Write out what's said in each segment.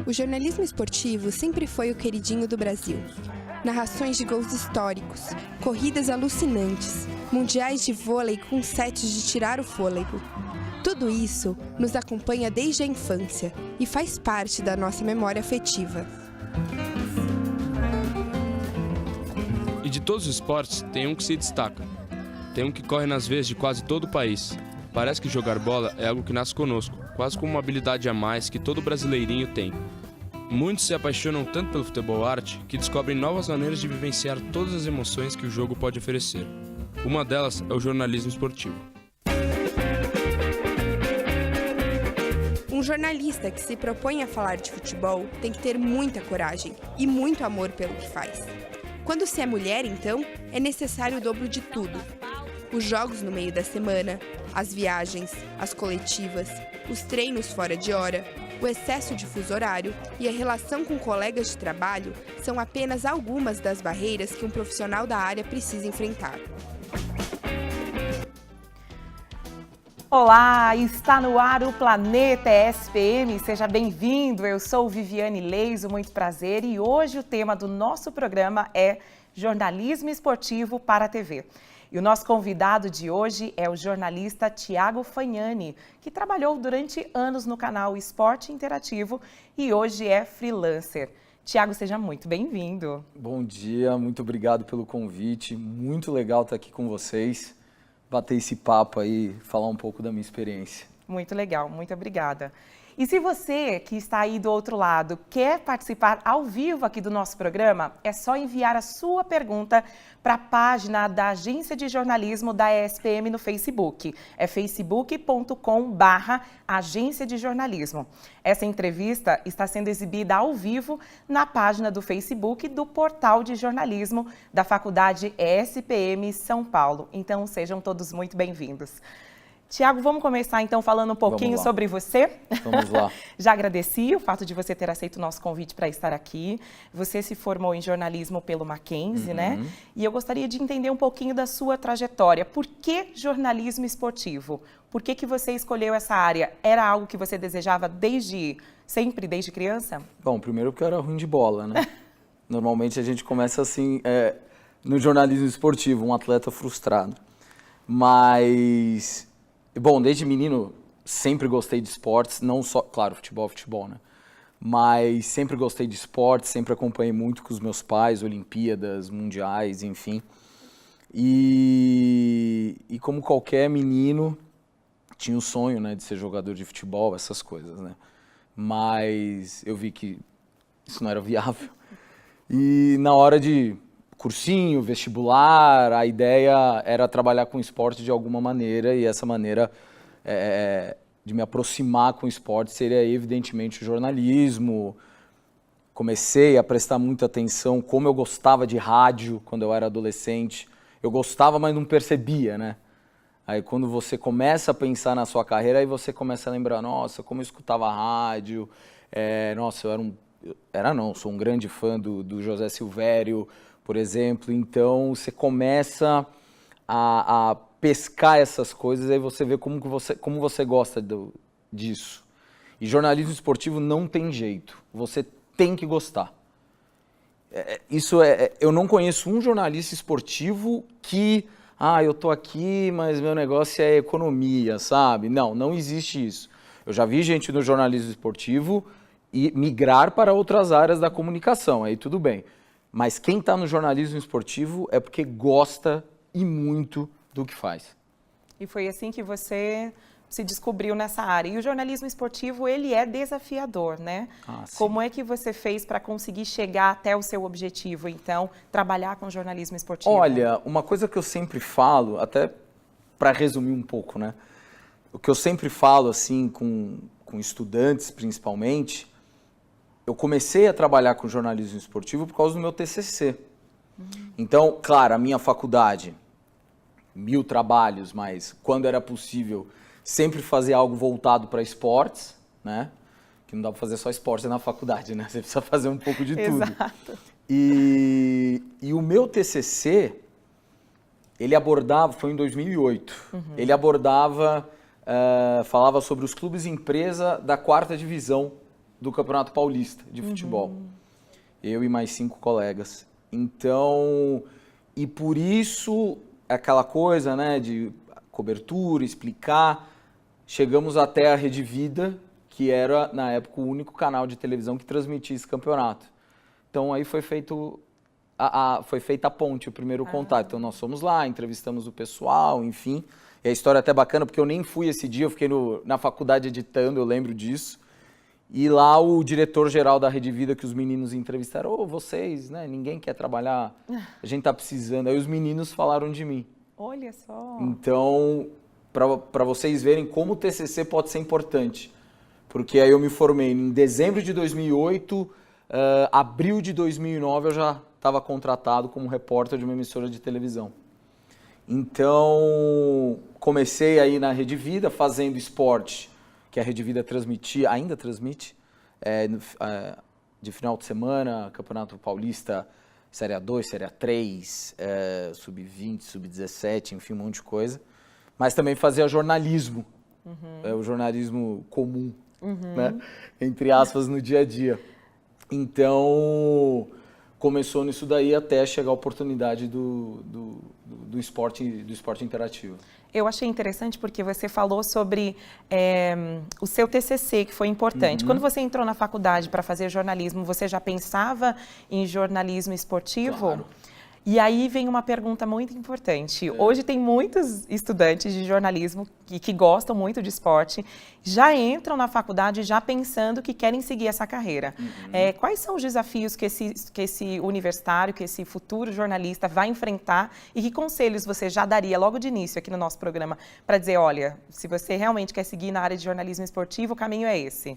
O jornalismo esportivo sempre foi o queridinho do Brasil. Narrações de gols históricos, corridas alucinantes, mundiais de vôlei com sets de tirar o fôlego. Tudo isso nos acompanha desde a infância e faz parte da nossa memória afetiva. E de todos os esportes, tem um que se destaca. Tem um que corre nas veias de quase todo o país. Parece que jogar bola é algo que nasce conosco, quase como uma habilidade a mais que todo brasileirinho tem. Muitos se apaixonam tanto pelo futebol arte que descobrem novas maneiras de vivenciar todas as emoções que o jogo pode oferecer. Uma delas é o jornalismo esportivo. Um jornalista que se propõe a falar de futebol tem que ter muita coragem e muito amor pelo que faz. Quando se é mulher, então, é necessário o dobro de tudo. Os jogos no meio da semana, as viagens, as coletivas, os treinos fora de hora, o excesso de fuso horário e a relação com colegas de trabalho são apenas algumas das barreiras que um profissional da área precisa enfrentar. Olá, está no ar o Planeta ESPM, seja bem-vindo, eu sou Viviane Leiso, muito prazer, e hoje o tema do nosso programa é jornalismo esportivo para a TV. E o nosso convidado de hoje é o jornalista Thiago Fagnani, que trabalhou durante anos no canal Esporte Interativo e hoje é freelancer. Thiago, seja muito bem-vindo. Bom dia, muito obrigado pelo convite, muito legal estar aqui com vocês. Bater esse papo aí, falar um pouco da minha experiência. Muito legal, muito obrigada. E se você que está aí do outro lado quer participar ao vivo aqui do nosso programa, é só enviar a sua pergunta para a página da Agência de Jornalismo da ESPM no Facebook. É facebook.com/Agência de Jornalismo. Essa entrevista está sendo exibida ao vivo na página do Facebook do Portal de Jornalismo da Faculdade ESPM São Paulo. Então, sejam todos muito bem-vindos. Thiago, vamos começar então falando um pouquinho sobre você? Vamos lá. Já agradeci o fato de você ter aceito o nosso convite para estar aqui. Você se formou em jornalismo pelo Mackenzie, né? E eu gostaria de entender um pouquinho da sua trajetória. Por que jornalismo esportivo? Por que você escolheu essa área? Era algo que você desejava sempre, desde criança? Bom, primeiro porque eu era ruim de bola, né? Normalmente a gente começa assim, no jornalismo esportivo, um atleta frustrado. Mas... Bom, desde menino sempre gostei de esportes, não só, claro, futebol, né? Mas sempre gostei de esportes, sempre acompanhei muito com os meus pais, Olimpíadas, Mundiais, enfim. E como qualquer menino, tinha o sonho, né, de ser jogador de futebol, essas coisas, né? Mas eu vi que isso não era viável. E na hora de cursinho, vestibular, a ideia era trabalhar com esporte de alguma maneira e essa maneira de me aproximar com o esporte seria evidentemente o jornalismo. Comecei a prestar muita atenção, como eu gostava de rádio quando eu era adolescente. Eu gostava, mas não percebia, né? Aí quando você começa a pensar na sua carreira, aí você começa a lembrar, nossa, como eu escutava rádio, nossa, sou um grande fã do José Silvério, por exemplo, então você começa a pescar essas coisas, aí você vê como você gosta disso. E jornalismo esportivo não tem jeito, você tem que gostar. Eu não conheço um jornalista esportivo que, eu tô aqui, mas meu negócio é economia, sabe? Não existe isso. Eu já vi gente no jornalismo esportivo migrar para outras áreas da comunicação, aí tudo bem. Mas quem está no jornalismo esportivo é porque gosta e muito do que faz. E foi assim que você se descobriu nessa área. E o jornalismo esportivo, ele é desafiador, né? Como é que você fez para conseguir chegar até o seu objetivo, então, trabalhar com jornalismo esportivo? Olha, uma coisa que eu sempre falo, até para resumir um pouco, né? O que eu sempre falo, assim, com estudantes, principalmente, eu comecei a trabalhar com jornalismo esportivo por causa do meu TCC. Então, claro, a minha faculdade, 1000 trabalhos, mas quando era possível, sempre fazer algo voltado para esportes, né? Que não dá para fazer só esportes na faculdade, né? Você precisa fazer um pouco de tudo. Exato. E o meu TCC, ele abordava, foi em 2008, ele abordava, falava sobre os clubes empresa da 4ª divisão do Campeonato Paulista de futebol. Eu e mais 5 colegas. Então, e por isso, aquela coisa, né, de cobertura, explicar, chegamos até a Rede Vida, que era, na época, o único canal de televisão que transmitia esse campeonato. Então, aí foi feita a ponte, o primeiro contato. Então, nós fomos lá, entrevistamos o pessoal, enfim. E a história é até bacana, porque eu nem fui esse dia, eu fiquei na faculdade editando, eu lembro disso. E lá o diretor-geral da Rede Vida, que os meninos entrevistaram, vocês, né, ninguém quer trabalhar, a gente tá precisando. Aí os meninos falaram de mim. Olha só. Então, para vocês verem como o TCC pode ser importante. Porque aí eu me formei em dezembro de 2008, abril de 2009 eu já estava contratado como repórter de uma emissora de televisão. Então, comecei aí na Rede Vida, fazendo esporte, que a Rede Vida transmitia, ainda transmite, de final de semana, Campeonato Paulista, Série A2, Série A3, Sub-20, Sub-17, enfim, um monte de coisa. Mas também fazia jornalismo, o jornalismo comum, né? Entre aspas, no dia a dia. Então, começou nisso daí até chegar a oportunidade do esporte interativo. Eu achei interessante porque você falou sobre o seu TCC, que foi importante. Quando você entrou na faculdade para fazer jornalismo, você já pensava em jornalismo esportivo? Claro. E aí vem uma pergunta muito importante. Hoje tem muitos estudantes de jornalismo que gostam muito de esporte, já entram na faculdade já pensando que querem seguir essa carreira. Quais são os desafios que esse universitário, que esse futuro jornalista vai enfrentar e que conselhos você já daria logo de início aqui no nosso programa para dizer, olha, se você realmente quer seguir na área de jornalismo esportivo, o caminho é esse?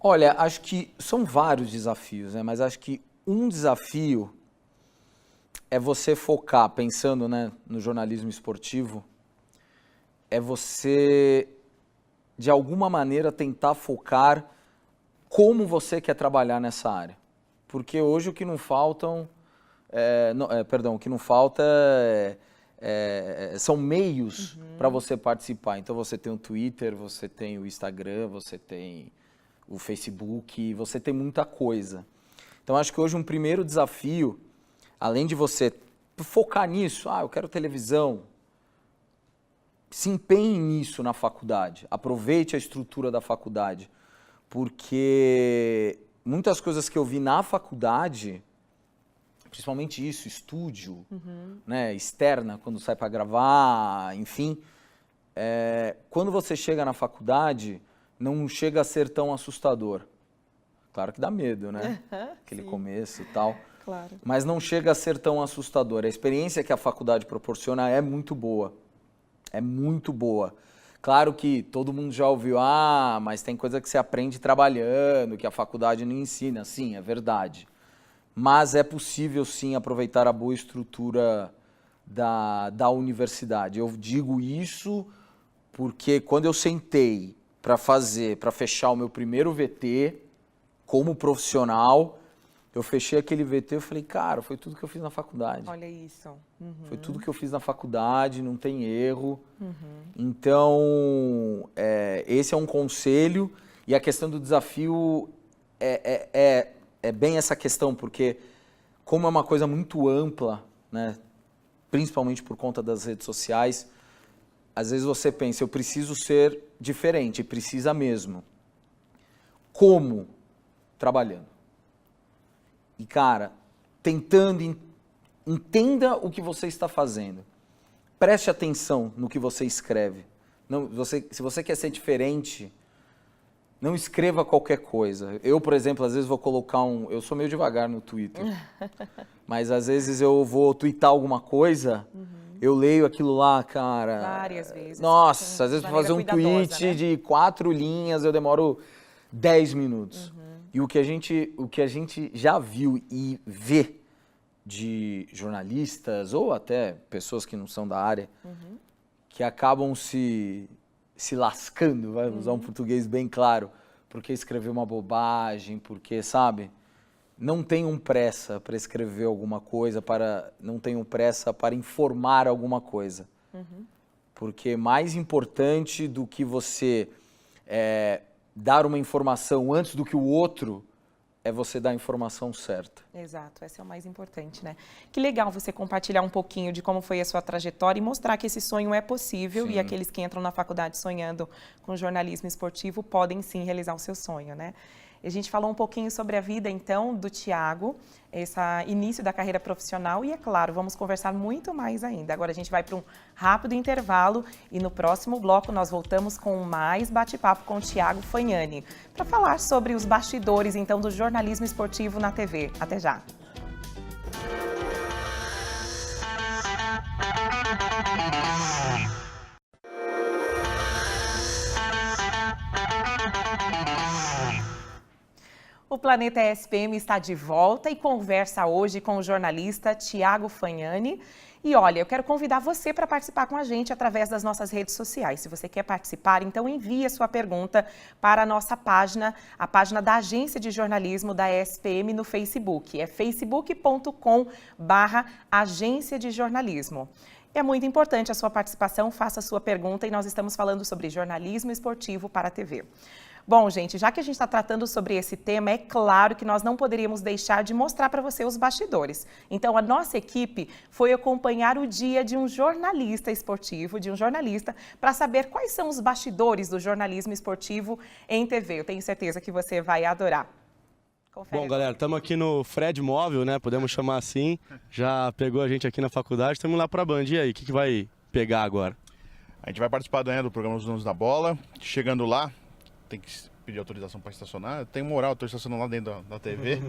Olha, acho que são vários desafios, né? Mas acho que um desafio é você focar, pensando, né, no jornalismo esportivo, é você, de alguma maneira, tentar focar como você quer trabalhar nessa área. Porque hoje o que não faltam, o que não falta são meios para você participar. Então você tem o Twitter, você tem o Instagram, você tem o Facebook, você tem muita coisa. Então acho que hoje um primeiro desafio, além de você focar nisso, eu quero televisão, se empenhe nisso na faculdade, aproveite a estrutura da faculdade, porque muitas coisas que eu vi na faculdade, principalmente isso, estúdio, né, externa, quando sai para gravar, enfim, quando você chega na faculdade, não chega a ser tão assustador. Claro que dá medo, né? Aquele começo e tal. Claro. Mas não chega a ser tão assustador. A experiência que a faculdade proporciona é muito boa. É muito boa. Claro que todo mundo já ouviu, mas tem coisa que você aprende trabalhando, que a faculdade não ensina. Sim, é verdade. Mas é possível, sim, aproveitar a boa estrutura da universidade. Eu digo isso porque quando eu sentei para fechar o meu primeiro VT como profissional, eu fechei aquele VT e falei, cara, foi tudo que eu fiz na faculdade. Olha isso. Foi tudo que eu fiz na faculdade, não tem erro. Então, esse é um conselho. E a questão do desafio é bem essa questão, porque como é uma coisa muito ampla, né, principalmente por conta das redes sociais, às vezes você pensa, eu preciso ser diferente, precisa mesmo. Como? Trabalhando. E, cara, entenda o que você está fazendo. Preste atenção no que você escreve. Se você quer ser diferente, não escreva qualquer coisa. Eu, por exemplo, às vezes vou colocar eu sou meio devagar no Twitter, mas às vezes eu vou twittar alguma coisa, eu leio aquilo lá, cara... Várias vezes. Nossa, às vezes para fazer um tweet, né, de 4 linhas, eu demoro 10 minutos. E o que a gente já viu e vê de jornalistas, ou até pessoas que não são da área, que acabam se lascando, vai usar um português bem claro, porque escreveu uma bobagem, porque, sabe, não tenham pressa para escrever alguma coisa, não tenham pressa para informar alguma coisa. Porque mais importante do que você dar uma informação antes do que o outro é você dar a informação certa. Exato, esse é o mais importante, né? Que legal você compartilhar um pouquinho de como foi a sua trajetória e mostrar que esse sonho é possível. Sim. E aqueles que entram na faculdade sonhando com jornalismo esportivo podem sim realizar o seu sonho, né? A gente falou um pouquinho sobre a vida, então, do Thiago, esse início da carreira profissional e, é claro, vamos conversar muito mais ainda. Agora a gente vai para um rápido intervalo e no próximo bloco nós voltamos com mais bate-papo com o Thiago Fagnani para falar sobre os bastidores, então, do jornalismo esportivo na TV. Até já! O Planeta ESPM está de volta e conversa hoje com o jornalista Thiago Fagnani. E olha, eu quero convidar você para participar com a gente através das nossas redes sociais. Se você quer participar, então envie a sua pergunta para a nossa página, a página da Agência de Jornalismo da ESPM no Facebook. É facebook.com/Agência de Jornalismo. É muito importante a sua participação, faça a sua pergunta e nós estamos falando sobre jornalismo esportivo para a TV. Bom, gente, já que a gente está tratando sobre esse tema, é claro que nós não poderíamos deixar de mostrar para você os bastidores. Então, a nossa equipe foi acompanhar o dia de um jornalista esportivo, para saber quais são os bastidores do jornalismo esportivo em TV. Eu tenho certeza que você vai adorar. Confere. Bom, galera, estamos aqui no Fred Móvel, né? Podemos chamar assim. Já pegou a gente aqui na faculdade, estamos lá para a Band. E aí, o que vai pegar agora? A gente vai participar do programa dos Donos da Bola. Chegando lá, tem que pedir autorização para estacionar. Tem moral, estou estacionando lá dentro da TV.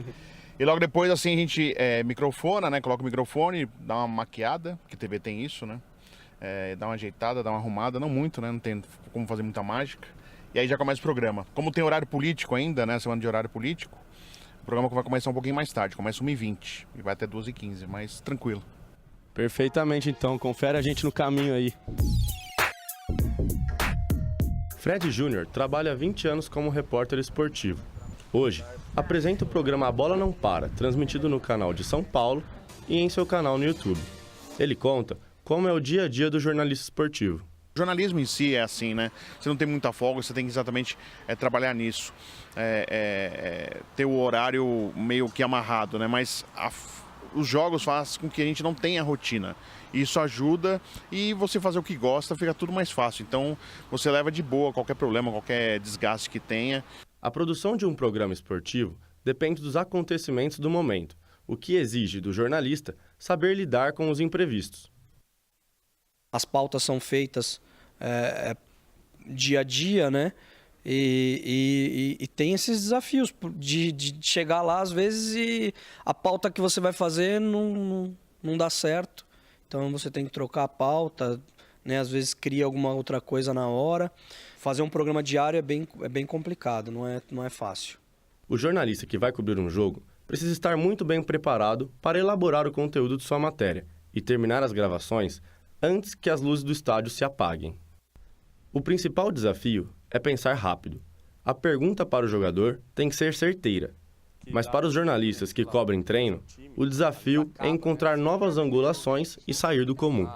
E logo depois, assim, a gente microfona, né? Coloca o microfone, dá uma maquiada, porque TV tem isso, né? Dá uma ajeitada, dá uma arrumada, não muito, né? Não tem como fazer muita mágica. E aí já começa o programa. Como tem horário político ainda, né? Semana de horário político, o programa vai começar um pouquinho mais tarde. Começa 1h20 e vai até 2h15, mas tranquilo. Perfeitamente, então. Confere a gente no caminho aí. Fred Júnior trabalha há 20 anos como repórter esportivo. Hoje, apresenta o programa A Bola Não Para, transmitido no canal de São Paulo e em seu canal no YouTube. Ele conta como é o dia a dia do jornalista esportivo. O jornalismo em si é assim, né? Você não tem muita folga, você tem que exatamente trabalhar nisso. Ter o horário meio que amarrado, né? Mas os jogos fazem com que a gente não tenha rotina. Isso ajuda e você fazer o que gosta fica tudo mais fácil. Então você leva de boa qualquer problema, qualquer desgaste que tenha. A produção de um programa esportivo depende dos acontecimentos do momento, o que exige do jornalista saber lidar com os imprevistos. As pautas são feitas dia a dia, né? E tem esses desafios de chegar lá às vezes e a pauta que você vai fazer não dá certo. Então você tem que trocar a pauta, né? Às vezes cria alguma outra coisa na hora. Fazer um programa diário é bem complicado, não é fácil. O jornalista que vai cobrir um jogo precisa estar muito bem preparado para elaborar o conteúdo de sua matéria e terminar as gravações antes que as luzes do estádio se apaguem. O principal desafio é pensar rápido. A pergunta para o jogador tem que ser certeira. Mas para os jornalistas que cobrem treino, o desafio é encontrar novas angulações e sair do comum.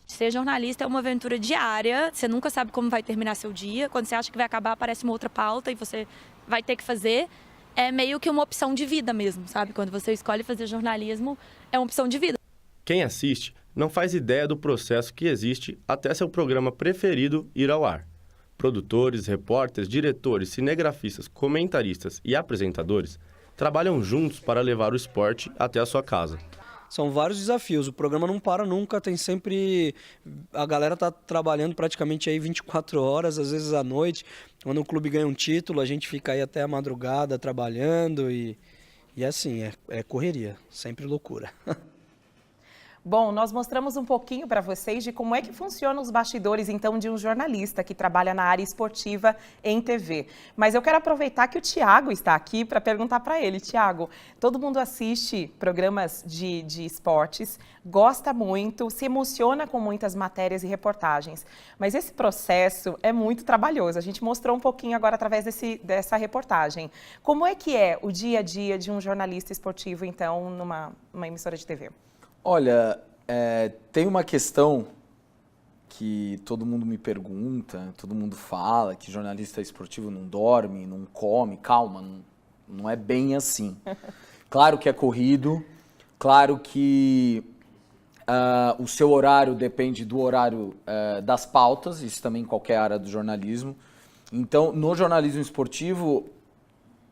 Ser jornalista é uma aventura diária, você nunca sabe como vai terminar seu dia. Quando você acha que vai acabar, aparece uma outra pauta e você vai ter que fazer. É meio que uma opção de vida mesmo, sabe? Quando você escolhe fazer jornalismo, é uma opção de vida. Quem assiste não faz ideia do processo que existe até seu programa preferido ir ao ar. Produtores, repórteres, diretores, cinegrafistas, comentaristas e apresentadores trabalham juntos para levar o esporte até a sua casa. São vários desafios, o programa não para nunca, tem sempre... A galera tá trabalhando praticamente aí 24 horas, às vezes à noite. Quando o clube ganha um título, a gente fica aí até a madrugada trabalhando e assim, é correria, sempre loucura. Bom, nós mostramos um pouquinho para vocês de como é que funcionam os bastidores, então, de um jornalista que trabalha na área esportiva em TV. Mas eu quero aproveitar que o Thiago está aqui para perguntar para ele. Thiago, todo mundo assiste programas de esportes, gosta muito, se emociona com muitas matérias e reportagens. Mas esse processo é muito trabalhoso. A gente mostrou um pouquinho agora através dessa reportagem. Como é que é o dia a dia de um jornalista esportivo, então, numa emissora de TV? Olha, tem uma questão que todo mundo me pergunta, todo mundo fala que jornalista esportivo não dorme, não come. Calma, não é bem assim. Claro que é corrido, claro que o seu horário depende do horário das pautas, isso também em qualquer área do jornalismo. Então, no jornalismo esportivo,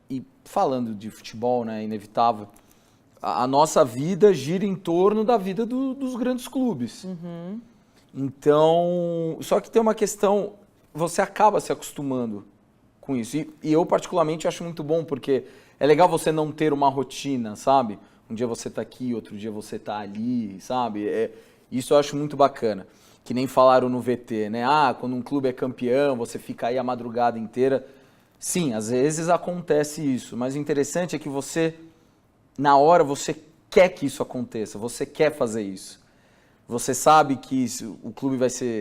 e falando de futebol, né, é inevitável, a nossa vida gira em torno da vida dos grandes clubes. Uhum. Então, só que tem uma questão, você acaba se acostumando com isso. E eu, particularmente, acho muito bom, porque é legal você não ter uma rotina, sabe? Um dia você tá aqui, outro dia você tá ali, sabe? Isso eu acho muito bacana. Que nem falaram no VT, né? Quando um clube é campeão, você fica aí a madrugada inteira. Sim, às vezes acontece isso, mas o interessante é que você, na hora, você quer que isso aconteça, você quer fazer isso. Você sabe que o clube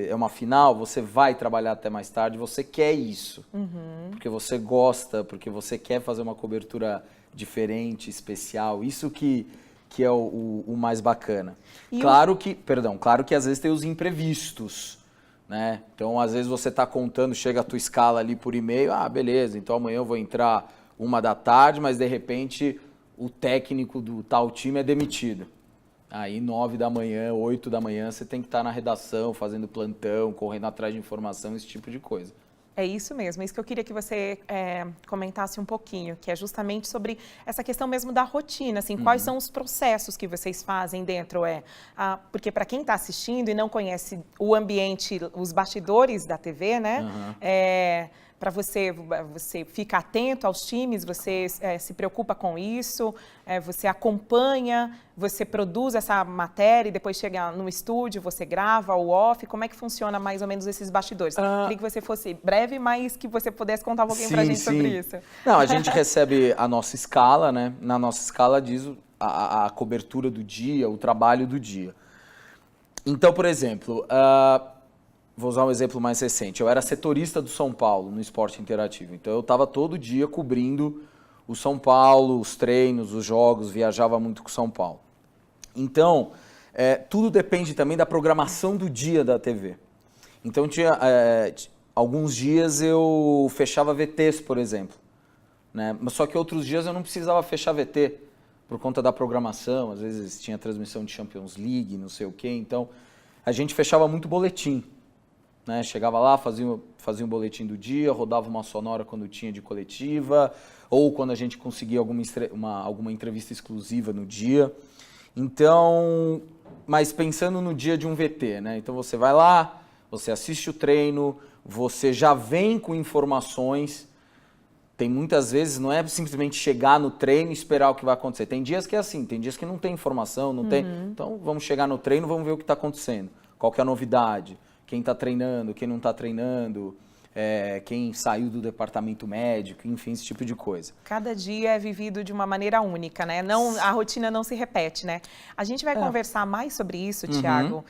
é uma final, você vai trabalhar até mais tarde, você quer isso. Uhum. Porque você gosta, porque você quer fazer uma cobertura diferente, especial. Isso que é o mais bacana. Claro que às vezes tem os imprevistos, né? Então, às vezes você está contando, chega a tua escala ali por e-mail, beleza, então amanhã eu vou entrar 13h, mas de repente o técnico do tal time é demitido. Aí 9h, 8h, você tem que estar na redação, fazendo plantão, correndo atrás de informação, esse tipo de coisa. É isso mesmo, é isso que eu queria que você comentasse um pouquinho, que é justamente sobre essa questão mesmo da rotina, assim, quais são os processos que vocês fazem dentro, porque para quem está assistindo e não conhece o ambiente, os bastidores da TV, né, para você fica atento aos times, você se preocupa com isso, você acompanha, você produz essa matéria e depois chega no estúdio, você grava o off, como é que funciona mais ou menos esses bastidores? Queria que você fosse breve, mas que você pudesse contar um pouquinho pra gente sobre isso. Não, a gente recebe a nossa escala, né? Na nossa escala diz a cobertura do dia, o trabalho do dia. Então, por exemplo, vou usar um exemplo mais recente. Eu era setorista do São Paulo no Esporte Interativo. Então eu estava todo dia cobrindo o São Paulo, os treinos, os jogos, viajava muito com o São Paulo. Então, tudo depende também da programação do dia da TV. Então alguns dias eu fechava VTs, por exemplo, né? Mas só que outros dias eu não precisava fechar VT por conta da programação. Às vezes tinha transmissão de Champions League, não sei o quê. Então a gente fechava muito boletim. Né? Chegava lá, fazia um boletim do dia, rodava uma sonora quando tinha de coletiva, ou quando a gente conseguia alguma entrevista exclusiva no dia. Então, mas pensando no dia de um VT, né? Então você vai lá, você assiste o treino, você já vem com informações. Tem muitas vezes, não é simplesmente chegar no treino e esperar o que vai acontecer. Tem dias que é assim, tem dias que não tem informação, não tem. Então vamos chegar no treino, vamos ver o que está acontecendo. Qual que é a novidade? Quem está treinando, quem não está treinando, quem saiu do departamento médico, enfim, esse tipo de coisa. Cada dia é vivido de uma maneira única, né? A rotina não se repete, né? A gente vai conversar mais sobre isso, Thiago,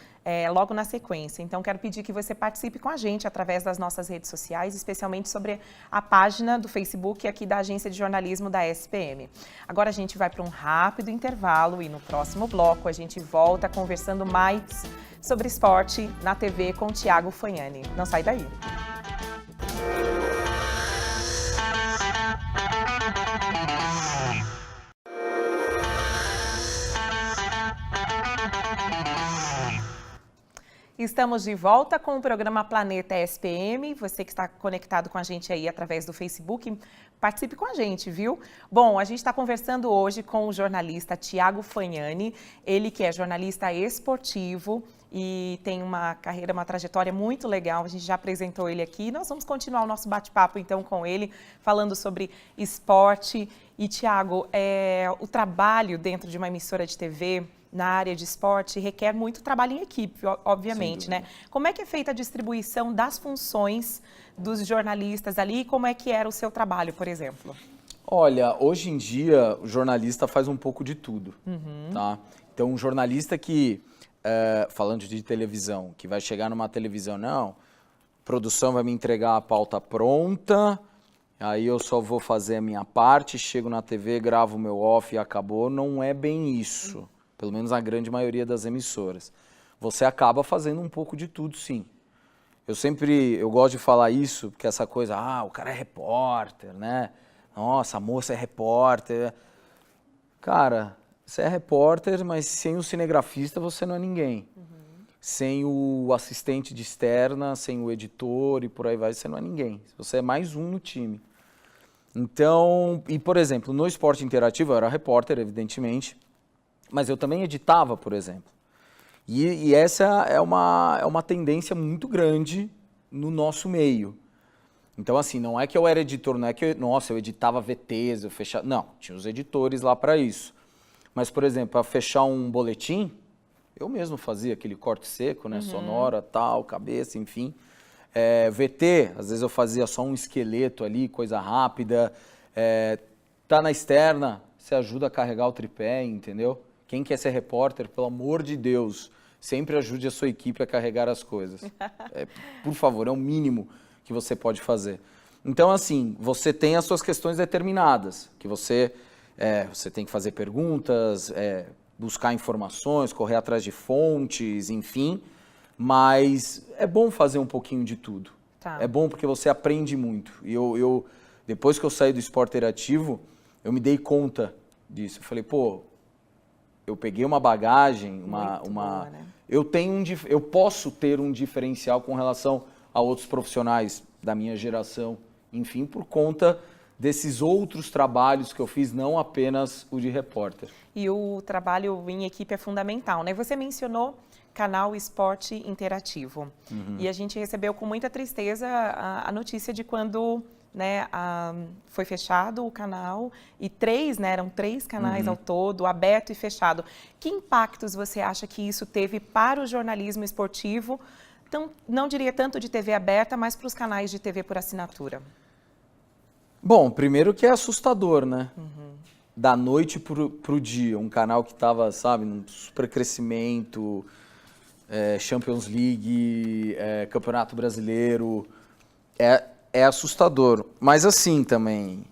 logo na sequência. Então, quero pedir que você participe com a gente através das nossas redes sociais, especialmente sobre a página do Facebook aqui da Agência de Jornalismo da SPM. Agora a gente vai para um rápido intervalo e no próximo bloco a gente volta conversando mais sobre esporte na TV com Thiago Fagnani. Não sai daí. Estamos de volta com o programa Planeta SPM. Você que está conectado com a gente aí através do Facebook, participe com a gente, viu? Bom, a gente está conversando hoje com o jornalista Thiago Fagnani, ele que é jornalista esportivo e tem uma carreira, uma trajetória muito legal. A gente já apresentou ele aqui. Nós vamos continuar o nosso bate-papo então com ele, falando sobre esporte. E, Thiago, o trabalho dentro de uma emissora de TV na área de esporte requer muito trabalho em equipe, obviamente, né? Como é que é feita a distribuição das funções dos jornalistas ali e como é que era o seu trabalho, por exemplo? Olha, hoje em dia o jornalista faz um pouco de tudo, tá? Então um jornalista que, falando de televisão, que vai chegar numa televisão, não, a produção vai me entregar a pauta pronta, aí eu só vou fazer a minha parte, chego na TV, gravo o meu off e acabou, não é bem isso. Pelo menos a grande maioria das emissoras. Você acaba fazendo um pouco de tudo, sim. eu gosto de falar isso, porque essa coisa, o cara é repórter, né? Nossa, a moça é repórter. Cara, você é repórter, mas sem o cinegrafista você não é ninguém. Sem o assistente de externa, sem o editor e por aí vai, você não é ninguém. Você é mais um no time. Então, e por exemplo, no esporte interativo eu era repórter, evidentemente, mas eu também editava, por exemplo. E essa é uma tendência muito grande no nosso meio. Então, assim, não é que eu era editor, não é que eu editava VTs, eu fechava... Não, tinha os editores lá para isso. Mas, por exemplo, para fechar um boletim, eu mesmo fazia aquele corte seco, né? Sonora, tal, cabeça, enfim. VT, às vezes eu fazia só um esqueleto ali, coisa rápida. Tá na externa, você ajuda a carregar o tripé, entendeu? Quem quer ser repórter, pelo amor de Deus, sempre ajude a sua equipe a carregar as coisas. Por favor, é o mínimo que você pode fazer. Então, assim, você tem as suas questões determinadas, que você tem que fazer perguntas, buscar informações, correr atrás de fontes, enfim, mas é bom fazer um pouquinho de tudo. Tá. É bom porque você aprende muito. E eu depois que eu saí do esporte interativo, eu me dei conta disso. Eu falei, eu peguei uma bagagem, boa, né? Eu posso ter um diferencial com relação a outros profissionais da minha geração, enfim, por conta desses outros trabalhos que eu fiz, não apenas o de repórter. E o trabalho em equipe é fundamental, né? Você mencionou canal Esporte Interativo. E a gente recebeu com muita tristeza a notícia de quando, né, foi fechado o canal e eram 3 canais ao todo, aberto e fechado. Que impactos você acha que isso teve para o jornalismo esportivo? Então, não diria tanto de TV aberta, mas para os canais de TV por assinatura. Bom, primeiro que é assustador, né? Da noite pro dia, um canal que estava, sabe, num super crescimento, Champions League, Campeonato Brasileiro, é assustador. Mas assim também,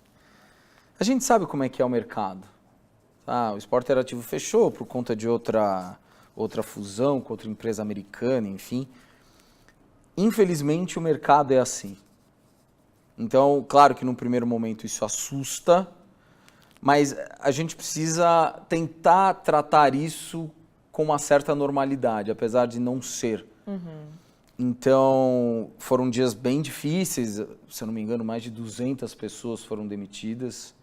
a gente sabe como é que é o mercado. Tá? O esporte interativo fechou por conta de outra fusão com outra empresa americana, enfim. Infelizmente o mercado é assim. Então, claro que num primeiro momento isso assusta, mas a gente precisa tentar tratar isso com uma certa normalidade, apesar de não ser. Então, foram dias bem difíceis, se eu não me engano, mais de 200 pessoas foram demitidas,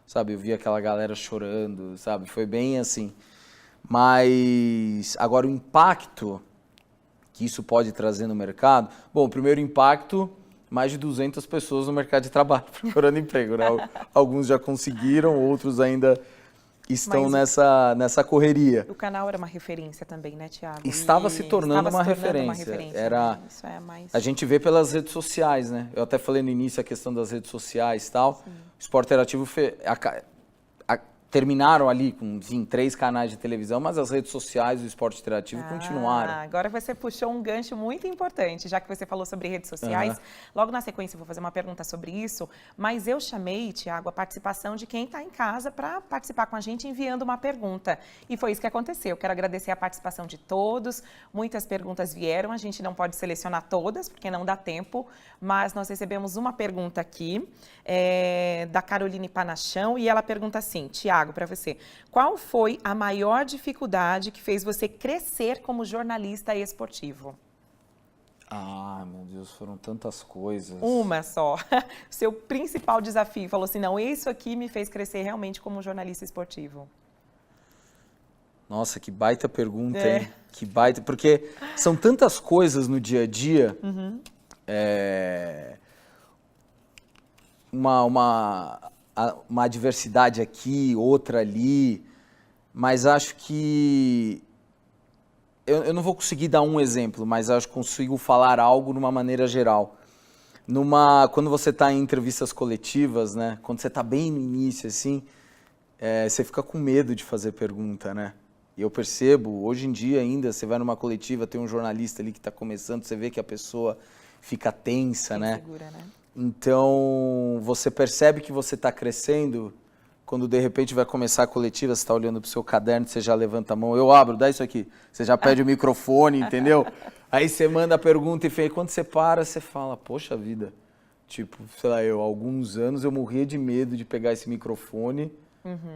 sabe? Eu vi aquela galera chorando, sabe? Foi bem assim. Mas, agora o impacto que isso pode trazer no mercado... Bom, o primeiro impacto, mais de 200 pessoas no mercado de trabalho procurando emprego, né? Alguns já conseguiram, outros ainda estão nessa correria. O canal era uma referência também, né, Thiago? Estava se tornando uma referência. Era, isso é mais... A gente vê pelas redes sociais, né? Eu até falei no início a questão das redes sociais e tal. Sim. O Esporte Interativo terminaram ali com 3 canais de televisão, mas as redes sociais do Esporte Interativo continuaram. Agora você puxou um gancho muito importante, já que você falou sobre redes sociais. Logo na sequência eu vou fazer uma pergunta sobre isso, mas eu chamei, Thiago, a participação de quem está em casa para participar com a gente enviando uma pergunta. E foi isso que aconteceu. Eu quero agradecer a participação de todos. Muitas perguntas vieram, a gente não pode selecionar todas, porque não dá tempo, mas nós recebemos uma pergunta aqui, da Caroline Panachão, e ela pergunta assim, Thiago, para você, qual foi a maior dificuldade que fez você crescer como jornalista esportivo? Meu Deus, foram tantas coisas. Uma só. Seu principal desafio, falou assim, não, isso aqui me fez crescer realmente como jornalista esportivo. Nossa, que baita pergunta, hein? Que baita, porque são tantas coisas no dia a dia. Uma adversidade aqui, outra ali, mas acho que... Eu não vou conseguir dar um exemplo, mas acho que consigo falar algo de uma maneira geral. Quando você está em entrevistas coletivas, né? Quando você está bem no início, assim, você fica com medo de fazer pergunta, né? E eu percebo, hoje em dia ainda, você vai numa coletiva, tem um jornalista ali que está começando, você vê que a pessoa fica tensa, né? Segura, né? Então, você percebe que você está crescendo quando de repente vai começar a coletiva, você está olhando para o seu caderno, você já levanta a mão, eu abro, dá isso aqui. Você já pede o microfone, entendeu? Aí você manda a pergunta e quando você para, você fala, poxa vida. Tipo, sei lá, há alguns anos eu morria de medo de pegar esse microfone.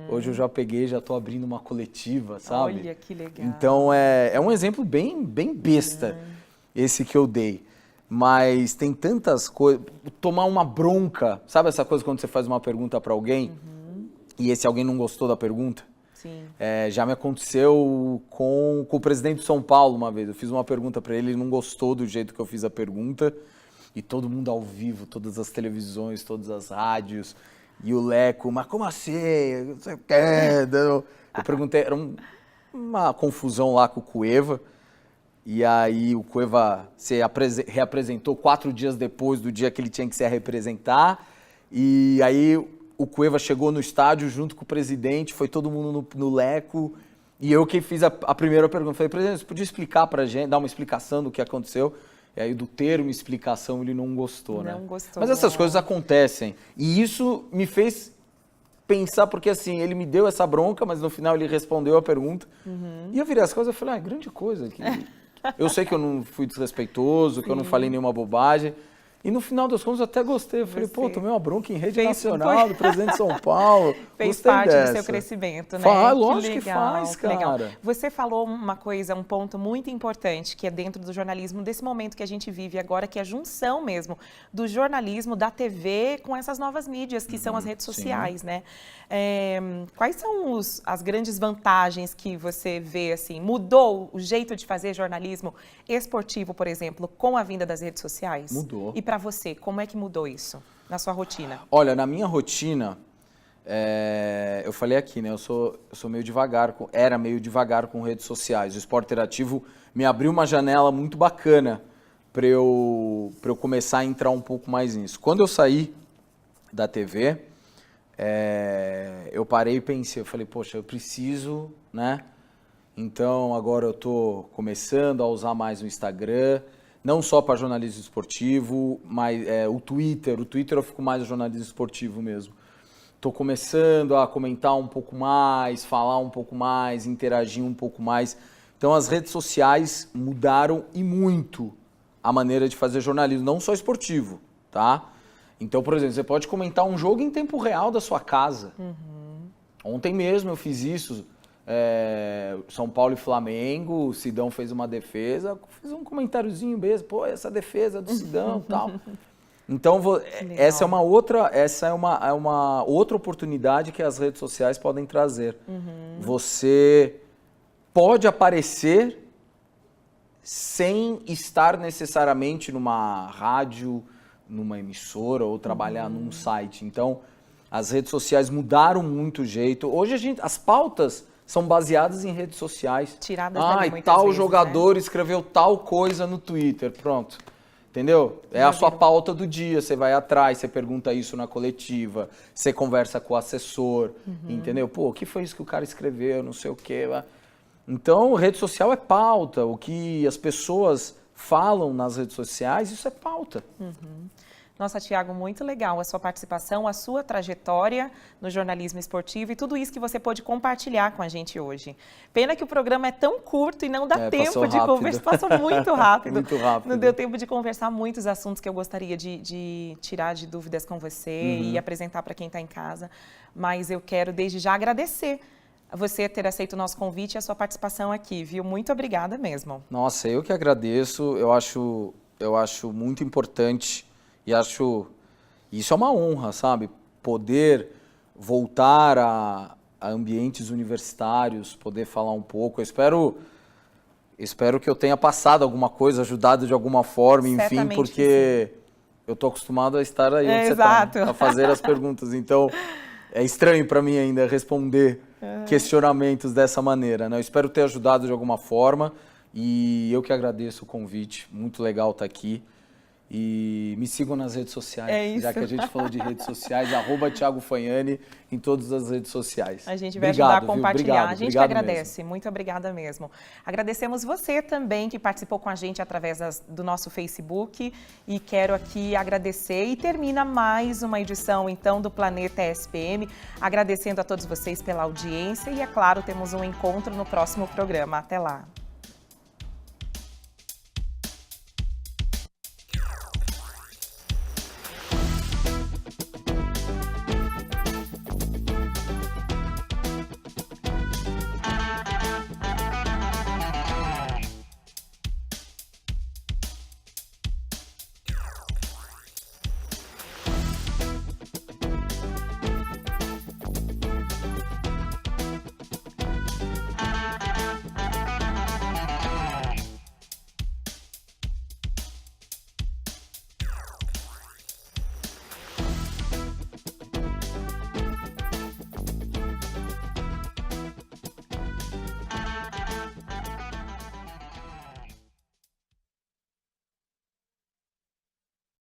Hoje eu já peguei, já tô abrindo uma coletiva, sabe? Olha, que legal. Então é um exemplo bem besta esse que eu dei. Mas tem tantas coisas. Tomar uma bronca, sabe essa coisa quando você faz uma pergunta para alguém e esse alguém não gostou da pergunta? Sim. Já me aconteceu com o presidente de São Paulo uma vez. Eu fiz uma pergunta para ele, ele não gostou do jeito que eu fiz a pergunta. E todo mundo ao vivo, todas as televisões, todas as rádios. E o Leco, mas como assim? Não sei o quê. Eu perguntei, era uma confusão lá com o Cueva. E aí o Cueva se reapresentou 4 dias depois do dia que ele tinha que se representar. E aí o Cueva chegou no estádio junto com o presidente, foi todo mundo no Leco. E eu que fiz a primeira pergunta. Falei, presidente, você podia explicar pra gente, dar uma explicação do que aconteceu? E aí do termo explicação ele não gostou, né? Não gostou. Mas essas coisas acontecem. E isso me fez pensar, porque assim, ele me deu essa bronca, mas no final ele respondeu a pergunta. E eu virei as coisas e falei, grande coisa. Eu sei que eu não fui desrespeitoso, que eu não falei nenhuma bobagem. E no final das contas eu até gostei. Eu falei, tomei uma bronca em rede nacional do presidente de São Paulo. Fez gostei parte dessa. do seu crescimento, né? Lógico que faz, cara. Legal. Você falou uma coisa, um ponto muito importante, que é dentro do jornalismo, desse momento que a gente vive agora, que é a junção mesmo do jornalismo, da TV, com essas novas mídias, que são as redes sociais, né? Quais são as grandes vantagens que você vê, assim, mudou o jeito de fazer jornalismo esportivo, por exemplo, com a vinda das redes sociais? Mudou. E para você, como é que mudou isso na sua rotina? Olha, na minha rotina, eu falei aqui, né? Eu sou meio devagar, era meio devagar com redes sociais. O Esporte Interativo me abriu uma janela muito bacana para eu começar a entrar um pouco mais nisso. Quando eu saí da TV, eu parei e pensei, eu falei, poxa, eu preciso, né? Então agora eu tô começando a usar mais o Instagram, não só para jornalismo esportivo, mas o Twitter eu fico mais no jornalismo esportivo mesmo. Estou começando a comentar um pouco mais, falar um pouco mais, interagir um pouco mais. Então as redes sociais mudaram e muito a maneira de fazer jornalismo, não só esportivo, tá? Então, por exemplo, você pode comentar um jogo em tempo real da sua casa. Ontem mesmo eu fiz isso. São Paulo e Flamengo, o Sidão fez uma defesa, fiz um comentáriozinho mesmo, pô, essa defesa do Sidão e tal. Então, essa é uma outra oportunidade que as redes sociais podem trazer. Você pode aparecer sem estar necessariamente numa rádio, numa emissora ou trabalhar num site. Então, as redes sociais mudaram muito o jeito. Hoje as pautas são baseadas em redes sociais. Tiradas dali muitas tal vezes, jogador escreveu tal coisa no Twitter, pronto. Entendeu? É a sua pauta do dia, você vai atrás, você pergunta isso na coletiva, você conversa com o assessor, entendeu? Pô, o que foi isso que o cara escreveu, não sei o quê. Então, rede social é pauta, o que as pessoas falam nas redes sociais, isso é pauta. Nossa, Thiago, muito legal a sua participação, a sua trajetória no jornalismo esportivo e tudo isso que você pôde compartilhar com a gente hoje. Pena que o programa é tão curto e não dá tempo de conversar. Passou muito rápido. Muito rápido. Não deu tempo de conversar muitos assuntos que eu gostaria de tirar de dúvidas com você e apresentar para quem está em casa. Mas eu quero, desde já, agradecer a você ter aceito o nosso convite e a sua participação aqui, viu? Muito obrigada mesmo. Nossa, eu que agradeço. Eu acho muito importante. E acho, isso é uma honra, sabe? Poder voltar a ambientes universitários, poder falar um pouco. Eu espero que eu tenha passado alguma coisa, ajudado de alguma forma, enfim, Certamente porque eu tô acostumado a estar aí onde você tá, a fazer as perguntas. Então, é estranho para mim ainda responder questionamentos dessa maneira, né? Eu espero ter ajudado de alguma forma e eu que agradeço o convite. Muito legal estar aqui. E me sigam nas redes sociais, já que a gente falou de redes sociais, @Thiago Fagnani em todas as redes sociais. A gente vai ajudar a compartilhar. A gente que agradece. Mesmo. Muito obrigada mesmo. Agradecemos você também que participou com a gente através do nosso Facebook e quero aqui agradecer e termina mais uma edição então do Planeta ESPM, agradecendo a todos vocês pela audiência e é claro, temos um encontro no próximo programa. Até lá.